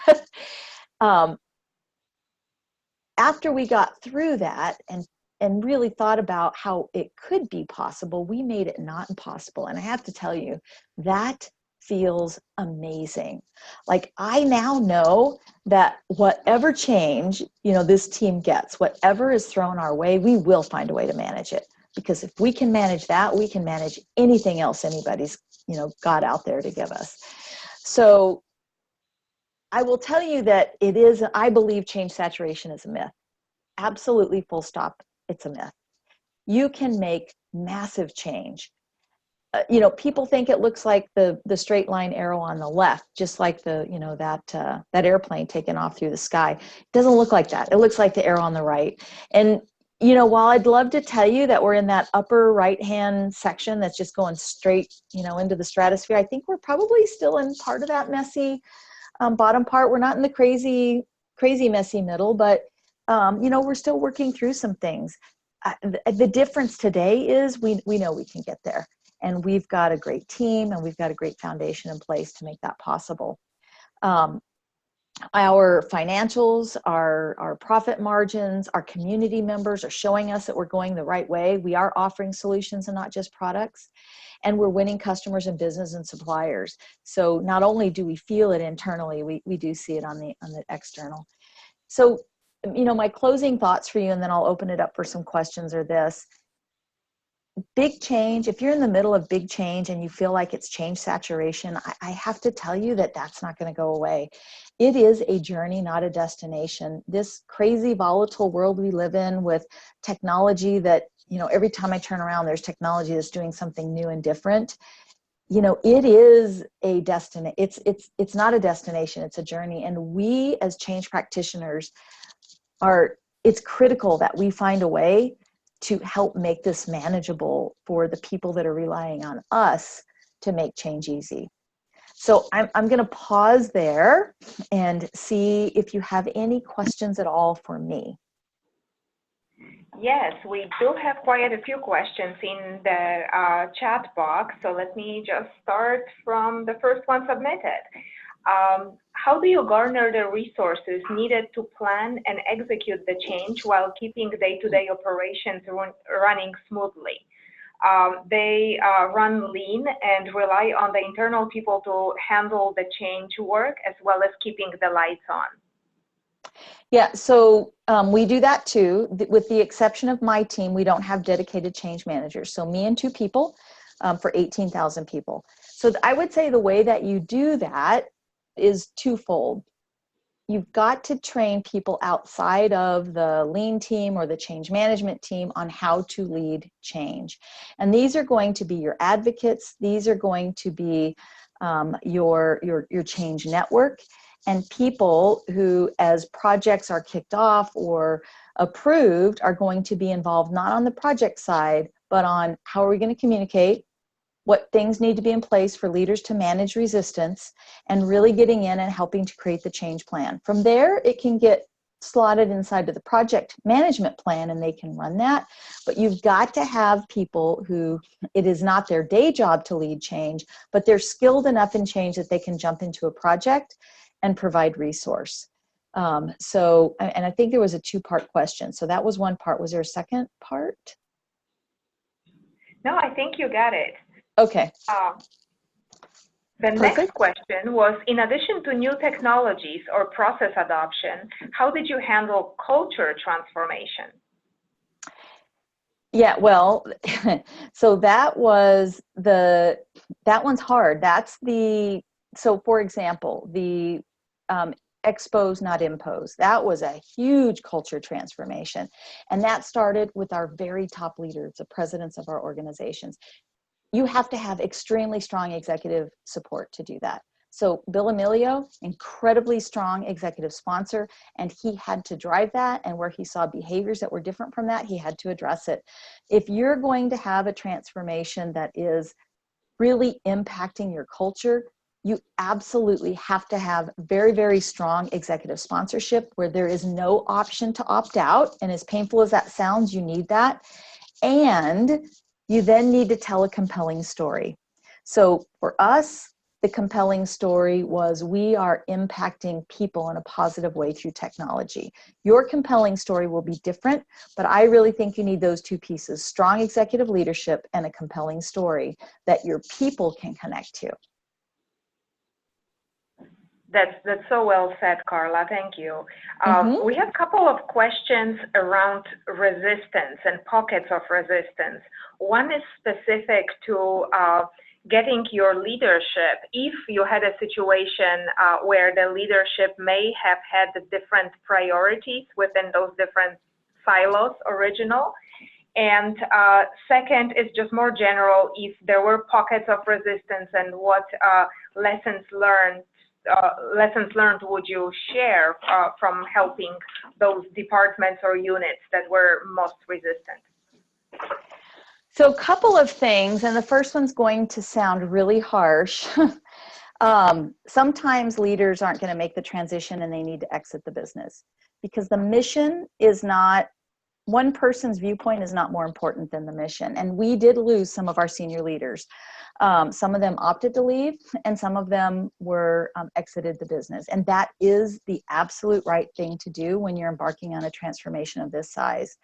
After we got through that and really thought about how it could be possible, we made it not impossible. And I have to tell you, that feels amazing. Like, I now know that whatever change, this team gets, whatever is thrown our way, we will find a way to manage it. Because if we can manage that, we can manage anything else anybody's got out there to give us. So I will tell you that I believe change saturation is a myth. Absolutely, full stop, it's a myth. You can make massive change. People think it looks like the straight line arrow on the left, just like that airplane taking off through the sky. It doesn't look like that. It looks like the arrow on the right. And while I'd love to tell you that we're in that upper right-hand section that's just going straight, into the stratosphere, I think we're probably still in part of that messy bottom part. We're not in the crazy messy middle, but, we're still working through some things. The difference today is we know we can get there. And we've got a great team and we've got a great foundation in place to make that possible. Our financials, our profit margins, our community members are showing us that we're going the right way. We are offering solutions and not just products. And we're winning customers and business and suppliers. So not only do we feel it internally, we do see it on the external. So, my closing thoughts for you, and then I'll open it up for some questions, are this. Big change, if you're in the middle of big change and you feel like it's change saturation, I have to tell you that that's not going to go away. It is a journey, not a destination. This crazy, volatile world we live in with technology that, every time I turn around, there's technology that's doing something new and different. It is a destination. It's not a destination, it's a journey. And we as change practitioners it's critical that we find a way to help make this manageable for the people that are relying on us to make change easy. So I'm going to pause there and see if you have any questions at all for me. Yes, we do have quite a few questions in the chat box. So let me just start from the first one submitted. How do you garner the resources needed to plan and execute the change while keeping day-to-day operations running smoothly? They run lean and rely on the internal people to handle the change work as well as keeping the lights on. Yeah, so we do that too. With the exception of my team, we don't have dedicated change managers. So me and 2 people for 18,000 people. So I would say the way that you do that is twofold. You've got to train people outside of the lean team or the change management team on how to lead change. And these are going to be your advocates. These are going to be your change network, and people who, as projects are kicked off or approved, are going to be involved not on the project side, but on how are we going to communicate, what things need to be in place for leaders to manage resistance, and really getting in and helping to create the change plan. From there, it can get slotted inside of the project management plan and they can run that. But you've got to have people who it is not their day job to lead change, but they're skilled enough in change that they can jump into a project and provide resource. And I think there was a 2-part question. So that was one part. Was there a second part? No, I think you got it. Okay. The Perfect. next question was, in addition to new technologies or process adoption, how did you handle culture transformation? Yeah, well, so that one's hard. So for example, the expose, not impose. That was a huge culture transformation. And that started with our very top leaders, the presidents of our organizations. You have to have extremely strong executive support to do that. So Bill Emilio, incredibly strong executive sponsor, and he had to drive that, and where he saw behaviors that were different from that, he had to address it. If you're going to have a transformation that is really impacting your culture, you absolutely have to have very, very strong executive sponsorship where there is no option to opt out. And as painful as that sounds, you need that. And you then need to tell a compelling story. So for us, the compelling story was we are impacting people in a positive way through technology. Your compelling story will be different, but I really think you need those 2 pieces, strong executive leadership and a compelling story that your people can connect to. That's so well said, Carla. Thank you. Mm-hmm. We have a couple of questions around resistance and pockets of resistance. One is specific to getting your leadership. If you had a situation where the leadership may have had the different priorities within those different silos original. And second is just more general, if there were pockets of resistance and what lessons learned would you share from helping those departments or units that were most resistant? So a couple of things, and the first one's going to sound really harsh. Sometimes leaders aren't going to make the transition and they need to exit the business because the mission is not, one person's viewpoint is not more important than the mission. And we did lose some of our senior leaders. Some of them opted to leave and some of them were exited the business. And that is the absolute right thing to do when you're embarking on a transformation of this size.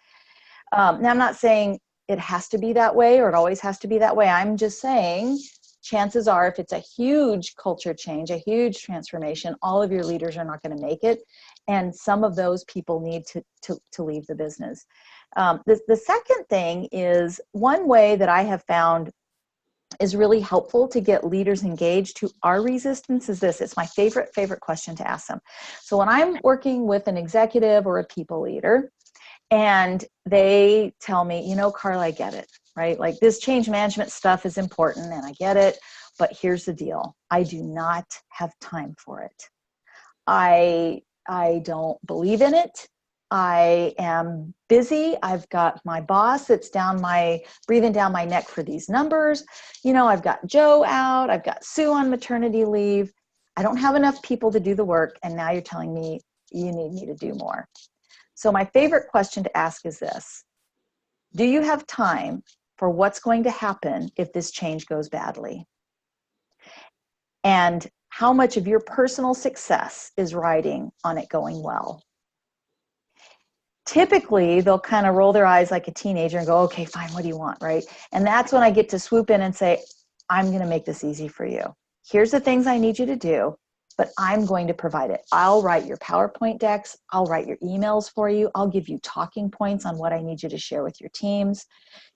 Now, I'm not saying it has to be that way or it always has to be that way. I'm just saying chances are if it's a huge culture change, a huge transformation, all of your leaders are not going to make it. And some of those people need to leave the business. The second thing is, one way that I have found is really helpful to get leaders engaged who are resistance is this. It's my favorite question to ask them. So when I'm working with an executive or a people leader and they tell me, you know, Carla, I get it, right? Like this change management stuff is important and I get it, but here's the deal. I do not have time for it. I don't believe in it. I am busy. I've got my boss that's breathing down my neck for these numbers. You know, I've got Joe out. I've got Sue on maternity leave. I don't have enough people to do the work. And now you're telling me you need me to do more. So my favorite question to ask is this: do you have time for what's going to happen if this change goes badly? And how much of your personal success is riding on it going well? typically they'll kind of roll their eyes like a teenager and go, okay, fine, what do you want, right? And that's when I get to swoop in and say, I'm going to make this easy for you. Here's the things I need you to do, but I'm going to provide it. I'll write your PowerPoint decks. I'll write your emails for you. I'll give you talking points on what I need you to share with your teams.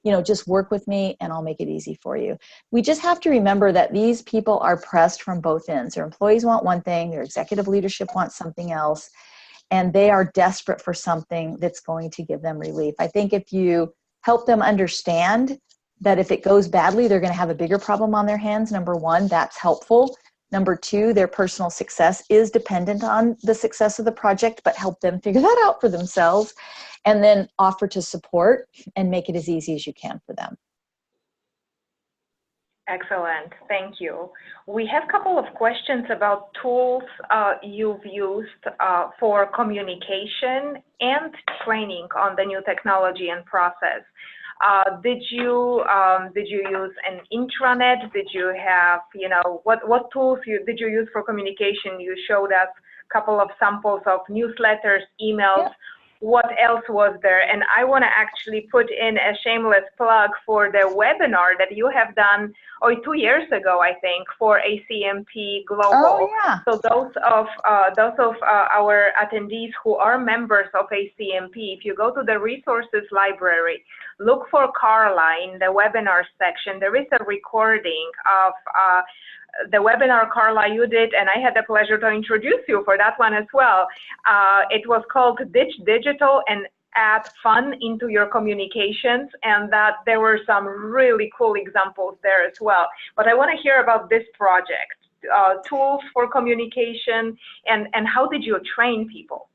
You know, just work with me and I'll make it easy for you. We just have to remember that these people are pressed from both ends. Their employees want one thing, their executive leadership wants something else, and they are desperate for something that's going to give them relief. I think if you help them understand that if it goes badly, they're going to have a bigger problem on their hands, number one, that's helpful. Number two, their personal success is dependent on the success of the project, but help them figure that out for themselves, and then offer to support and make it as easy as you can for them. Excellent, thank you. We have a couple of questions about tools you've used for communication and training on the new technology and process. Did you use an intranet? Did you have, you know, what tools did you use for communication? You showed us a couple of samples of newsletters, emails. Yeah. What else was there? And I want to actually put in a shameless plug for the webinar that you have done 2 years ago, I think, for ACMP Global. Oh, yeah. So those of our attendees who are members of ACMP, if you go to the resources library, look for Carla in the webinar section. There is a recording of the webinar, Carla, you did, and I had the pleasure to introduce you for that one as well. It was called Ditch Digital and Add Fun into Your Communications, and that there were some really cool examples there as well. But I want to hear about this project, tools for communication, and how did you train people?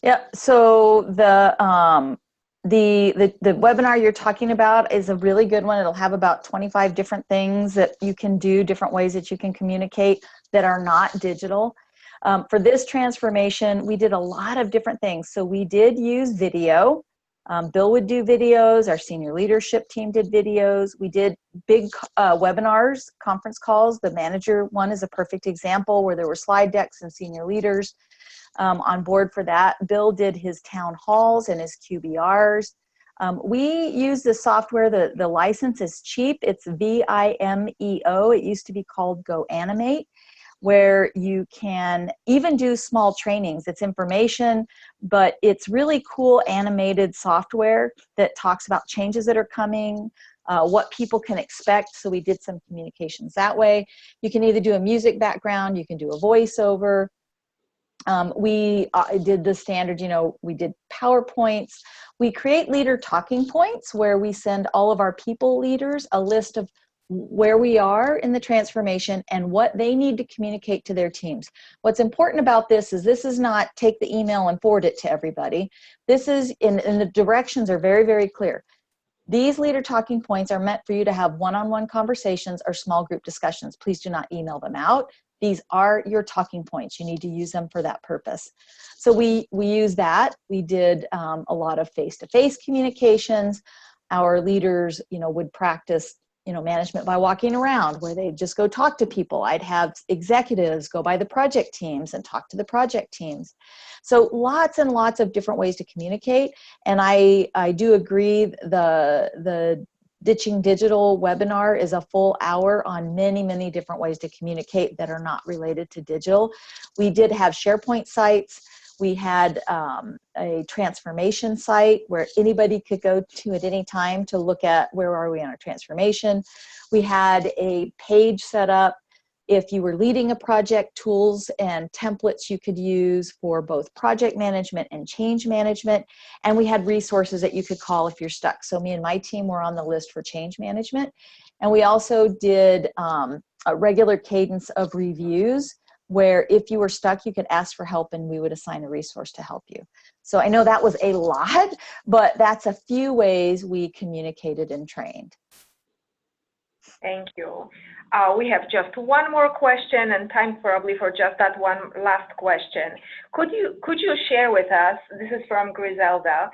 Yeah, so the webinar you're talking about is a really good one. It'll have about 25 different things that you can do, different ways that you can communicate that are not digital. For this transformation, we did a lot of different things. So we did use video. Bill would do videos. Our senior leadership team did videos. We did big webinars, conference calls. The manager one is a perfect example where there were slide decks and senior leaders on board for that. Bill did his town halls and his QBRs. We use the software, the license is cheap. It's VIMEO. It used to be called Go Animate, where you can even do small trainings. It's information, but it's really cool animated software that talks about changes that are coming, what people can expect. So we did some communications that way. You can either do a music background, you can do a voiceover. We did the standard, you know, we did PowerPoints. We create leader talking points where we send all of our people leaders a list of where we are in the transformation and what they need to communicate to their teams. What's important about this is not take the email and forward it to everybody. This is, and the directions are very, very clear. These leader talking points are meant for you to have one-on-one conversations or small group discussions. Please do not email them out. These are your talking points. You need to use them for that purpose. So we use that. We did a lot of face-to-face communications. Our leaders, you know, would practice, you know, management by walking around, where they just go talk to people. I'd have executives go by the project teams and talk to the project teams. So lots and lots of different ways to communicate. And I do agree the Ditching Digital webinar is a full hour on many, many different ways to communicate that are not related to digital. We did have SharePoint sites. We had a transformation site where anybody could go to at any time to look at where are we on our transformation. We had a page set up if you were leading a project, tools and templates you could use for both project management and change management. And we had resources that you could call if you're stuck. So me and my team were on the list for change management. And we also did a regular cadence of reviews where if you were stuck, you could ask for help and we would assign a resource to help you. So I know that was a lot, but that's a few ways we communicated and trained. Thank you. We have just one more question and time probably for just that one last question. Could you share with us, this is from Griselda,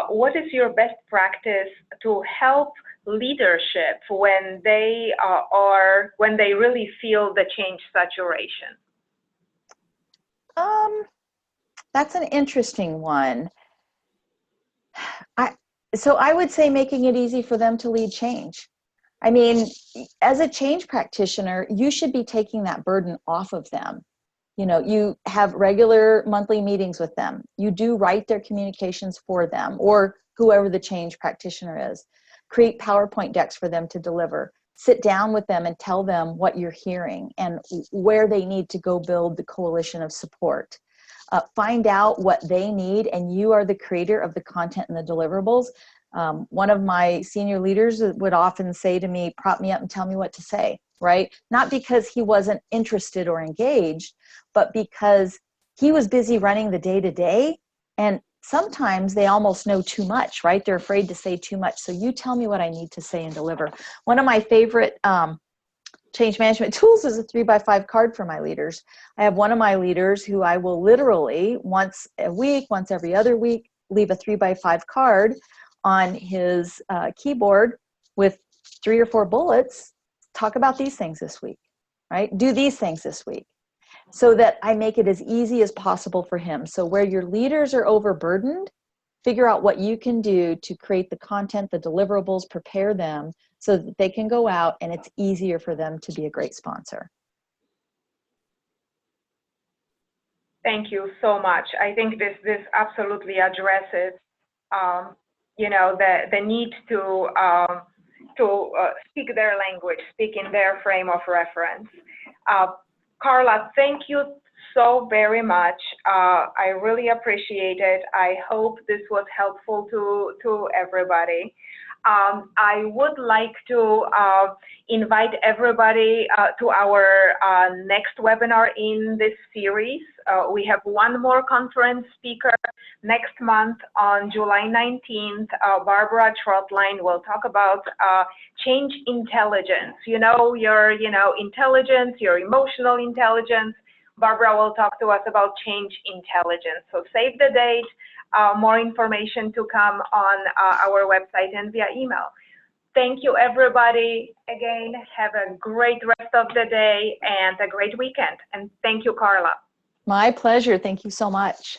what is your best practice to help leadership when they really feel the change saturation? That's an interesting one. So I would say making it easy for them to lead change. I mean, as a change practitioner, you should be taking that burden off of them. You know, you have regular monthly meetings with them. You do write their communications for them, or whoever the change practitioner is. Create PowerPoint decks for them to deliver. Sit down with them and tell them what you're hearing and where they need to go build the coalition of support. Find out what they need, and you are the creator of the content and the deliverables. One of my senior leaders would often say to me, prop me up and tell me what to say, right? Not because he wasn't interested or engaged, but because he was busy running the day-to-day, and sometimes they almost know too much, right? They're afraid to say too much. So you tell me what I need to say and deliver. One of my favorite change management tools is a 3x5 card for my leaders. I have one of my leaders who I will literally once a week, once every other week, leave a 3x5 card on his keyboard with 3 or 4 bullets. Talk about these things this week, right? Do these things this week, so that I make it as easy as possible for him. So where your leaders are overburdened, figure out what you can do to create the content, the deliverables, prepare them so that they can go out and it's easier for them to be a great sponsor. Thank you so much. I think this absolutely addresses, you know, the need to speak their language, speak in their frame of reference. Carla, thank you so very much. I really appreciate it. I hope this was helpful to everybody. I would like to invite everybody to our next webinar in this series. We have one more conference speaker next month on July 19th. Barbara Trotline will talk about change intelligence. You know, your intelligence, your emotional intelligence. Barbara will talk to us about change intelligence. So save the date. More information to come on our website and via email. Thank you, everybody. Again, have a great rest of the day and a great weekend. And thank you, Carla. My pleasure. Thank you so much.